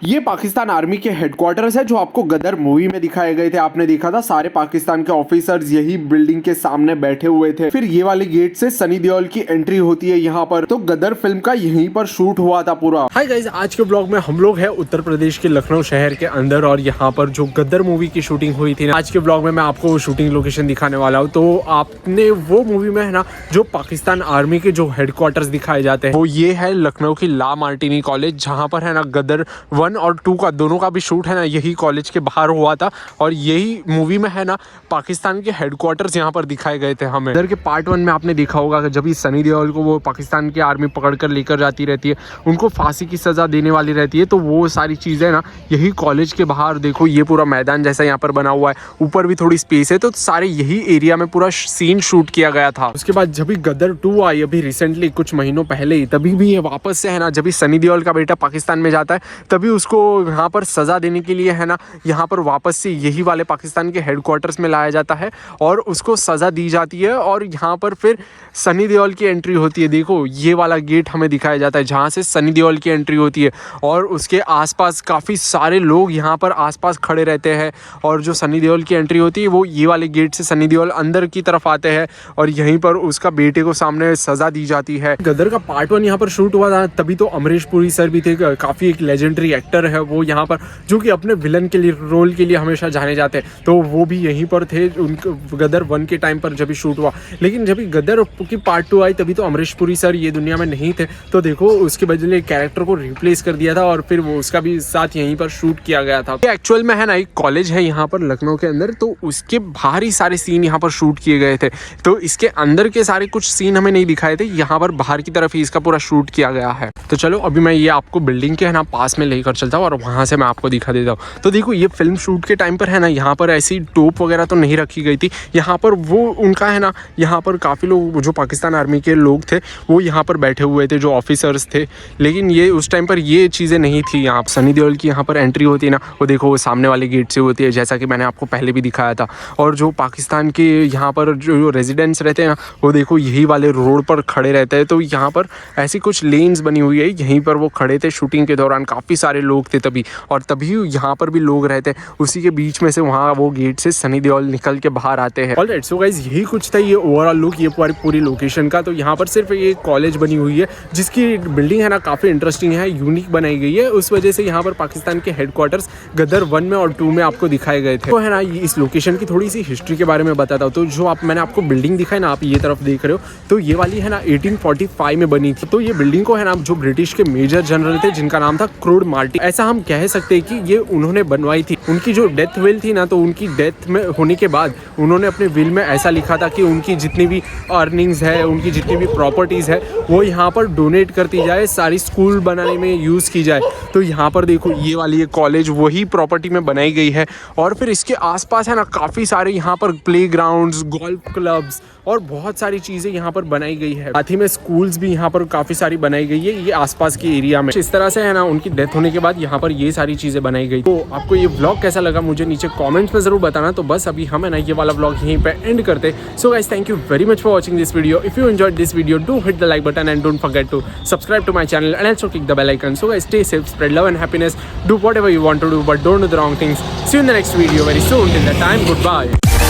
ये पाकिस्तान आर्मी के हेडक्वार्टर्स है जो आपको गदर मूवी में दिखाए गए थे। आपने देखा था सारे पाकिस्तान के ऑफिसर्स यही बिल्डिंग के सामने बैठे हुए थे। फिर ये वाले गेट से सनी देओल की एंट्री होती है यहाँ पर। तो गदर फिल्म का यहीं पर शूट हुआ था पूरा। हाय गाइस, आज के ब्लॉग में हम लोग हैं उत्तर प्रदेश के लखनऊ शहर के अंदर और यहाँ पर जो गदर मूवी की शूटिंग हुई थी। आज के ब्लॉग में मैं आपको शूटिंग लोकेशन दिखाने वाला हूँ। तो आपने वो मूवी में है ना जो पाकिस्तान आर्मी के जो हेडक्वार्टर्स दिखाए जाते हैं वो ये है लखनऊ की ला मार्टिनी कॉलेज, जहाँ पर है ना गदर 1 और 2 का दोनों का भी शूट है ना यही कॉलेज के बाहर हुआ था। और यही मूवी में है ना पाकिस्तान के हेडक्वार्टर्स यहाँ पर दिखाए गए थे हमें। इधर के पार्ट 1 में आपने देखा होगा कि जब सनी देओल को वो पाकिस्तान की आर्मी पकड़ कर लेकर जाती रहती है, उनको फांसी की सज़ा देने वाली रहती है। तो वो सारी चीज़ें ना यही कॉलेज के बाहर देखो, ये पूरा मैदान जैसा यहाँ पर बना हुआ है, ऊपर भी थोड़ी स्पेस है, तो सारे यही एरिया में पूरा सीन शूट किया गया था। उसके बाद जब भी गदर 2 आई अभी रिसेंटली कुछ महीनों पहले ही, तभी भी ये वापस से है ना जब सनी देओल का बेटा पाकिस्तान में जाता है तभी उसको यहाँ पर सज़ा देने के लिए है ना यहाँ पर वापस से यही वाले पाकिस्तान के हेडक्वार्टर्स में लाया जाता है और उसको सज़ा दी जाती है। और यहाँ पर फिर सनी देओल की एंट्री होती है। देखो ये वाला गेट हमें दिखाया जाता है जहाँ से सनी देओल की एंट्री होती है और उसके आसपास काफ़ी सारे लोग यहाँ पर आसपास खड़े रहते हैं। और जो सनी देओल की एंट्री होती है वो ये वाले गेट से सनी देओल अंदर की तरफ आते हैं और यहीं पर उसका बेटे को सामने सज़ा दी जाती है। गदर का पार्ट 1 यहाँ पर शूट हुआ था, तभी तो अमरीश पुरी सर भी थे, काफ़ी एक लेजेंडरी एक्टर है वो यहाँ पर, जो कि अपने विलन के लिए रोल के लिए हमेशा जाने जाते हैं। तो वो भी यहीं पर थे उनके गदर 1 के टाइम पर जब भी शूट हुआ। लेकिन जब गदर की पार्ट 2 आई तभी तो अमरीश पुरी सर ये दुनिया में नहीं थे। तो देखो उसके बदले कैरेक्टर को रिप्लेस कर दिया था और फिर वो उसका भी साथ यहीं पर शूट किया गया था। एक्चुअल में है ना एक कॉलेज है यहाँ पर लखनऊ के अंदर, तो उसके बाहर ही सारे सीन यहाँ पर शूट किए गए थे। तो इसके अंदर के सारे कुछ सीन हमें नहीं दिखाए थे, यहाँ पर बाहर की तरफ ही इसका पूरा शूट किया गया है। तो चलो अभी मैं ये आपको बिल्डिंग के है ना पास में लेकर चलता हूँ और वहाँ से मैं आपको दिखा देता हूँ। तो देखो ये फिल्म शूट के टाइम पर है ना यहाँ पर ऐसी टोप वगैरह तो नहीं रखी गई थी। यहाँ पर वो उनका है ना यहाँ पर काफ़ी लोग जो पाकिस्तान आर्मी के लोग थे वो यहाँ पर बैठे हुए थे, जो ऑफिसर्स थे। लेकिन ये उस टाइम पर ये चीज़ें नहीं थी। यहाँ सनी देओल की यहाँ पर एंट्री होती है ना वो देखो वो सामने वाले गेट से होती है, जैसा कि मैंने आपको पहले भी दिखाया था। और जो पाकिस्तान के यहाँ पर जो रेजिडेंट्स रहते हैं ना वो देखो यही वाले रोड पर खड़े रहते हैं। तो यहाँ पर ऐसी कुछ लेन्स बनी हुई है, यहीं पर वो खड़े थे शूटिंग के दौरान, काफ़ी सारे लोग थे तभी। और तभी यहाँ पर भी लोग रहते हैं, उसी के बीच में से वहाँ वो गेट से सनी देओल निकल के बाहर आते हैं। ऑलराइट, सो गाइस यही कुछ था ये ओवरऑल लुक ये पूरी लोकेशन का। तो यहाँ पर सिर्फ ये कॉलेज बनी हुई है जिसकी बिल्डिंग है ना काफ़ी इंटरेस्टिंग है, यूनिक बनाई गई है। उस वजह से यहाँ पर पाकिस्तान के हेडक्वार्टर्स गदर 1 में और 2 में आपको दिखाए गए थे। तो है ना इस लोकेशन की थोड़ी सी हिस्ट्री के बारे में बताता हूँ। तो जो मैंने आपको बिल्डिंग दिखाई ना, आप ये तरफ देख रहे हो, तो ये वाली है ना 1845 में बनी थी। तो ये बिल्डिंग को है ना जो ब्रिटिश के मेजर जनरल थे जिनका नाम था क्रूड मार्टिन, ऐसा हम कह सकते हैं कि ये उन्होंने बनवाई थी। उनकी जो डेथ विल थी ना, तो उनकी डेथ में होने के बाद उन्होंने अपने विल में ऐसा लिखा था कि उनकी जितनी भी अर्निंग्स है, उनकी जितनी भी प्रॉपर्टीज़ है वो यहाँ पर डोनेट करती जाए, सारी स्कूल बनाने में यूज़ की जाए। तो यहाँ पर देखो ये वाली ये कॉलेज वही प्रॉपर्टी में बनाई गई है। और फिर इसके आसपास है ना काफ़ी सारे यहाँ पर प्लेग्राउंड्स, गोल्फ क्लब्स और बहुत सारी चीज़ें यहाँ पर बनाई गई है। साथ ही में स्कूल्स भी यहाँ पर काफ़ी सारी बनाई गई है ये आसपास के एरिया में। इस तरह से है ना उनकी डेथ होने के बाद यहाँ पर ये सारी चीज़ें बनाई गई। तो आपको ये व्लॉग कैसा लगा मुझे नीचे कमेंट्स में ज़रूर बताना। तो बस अभी हम है ना ये वाला व्लॉग यहीं पे एंड करते। So guys, thank you very much for watching this video. If you enjoyed this video, do hit the like button and don't forget to subscribe to my channel and also click the bell icon. So guys, stay safe, spread love and happiness, do whatever you want to do, but don't do the wrong things. See you in the next video very soon. Till that time, goodbye.